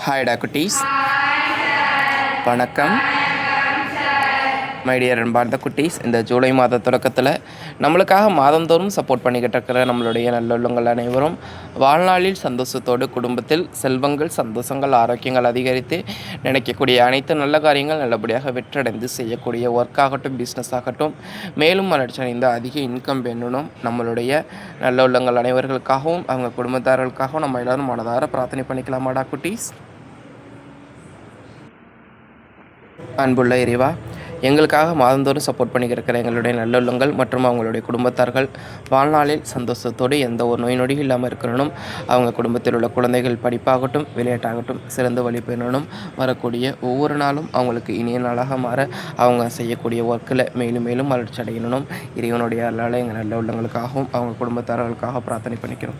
ஹாய்டா குட்டீஸ், வணக்கம். My dear அன்பார்ந்த குட்டீஸ், இந்த ஜூலை மாத தொடக்கத்தில் நம்மளுக்காக மாதந்தோறும் சப்போர்ட் பண்ணிக்கிட்டு இருக்கிற நம்மளுடைய நல்லுள்ளங்கள் அனைவரும் வாழ்நாளில் சந்தோஷத்தோடு குடும்பத்தில் செல்வங்கள், சந்தோஷங்கள், ஆரோக்கியங்கள் அதிகரித்து நினைக்கக்கூடிய அனைத்து நல்ல காரியங்கள் நல்லபடியாக வெற்றடைந்து செய்யக்கூடிய ஒர்க் ஆகட்டும், பிஸ்னஸ் ஆகட்டும், மேலும் வளர்ச்சி அடைந்த அதிக இன்கம் வேணும் நம்மளுடைய நல்லுள்ளங்கள் அனைவர்களுக்காகவும் அவங்க குடும்பத்தார்களுக்காகவும் நம்ம எல்லோரும் மனதார பிரார்த்தனை பண்ணிக்கலாமாடா குட்டீஸ். அன்புள்ள இறைவா, எங்களுக்காக மாதந்தோறும் சப்போர்ட் பண்ணிக்கிற எங்களுடைய நல்லுள்ளங்கள் மற்றும் அவங்களுடைய குடும்பத்தார்கள் வாழ்நாளில் சந்தோஷத்தோடு எந்த ஒரு நோய் நொடியும் இல்லாமல் இருக்கணும். அவங்க குடும்பத்தில் உள்ள குழந்தைகள் படிப்பாகட்டும், விளையாட்டாகட்டும் சிறந்த வழி பெறணும். வரக்கூடிய ஒவ்வொரு நாளும் அவங்களுக்கு இனிய நாளாக மாற அவங்க செய்யக்கூடிய ஒர்க்கில் மேலும் மேலும் வளர்ச்சி அடையணும். இறைவனுடைய அருளால் எங்கள் நல்ல உள்ளங்களுக்காகவும் அவங்க குடும்பத்தார்களுக்காக பிரார்த்தனை பண்ணிக்கிறோம்.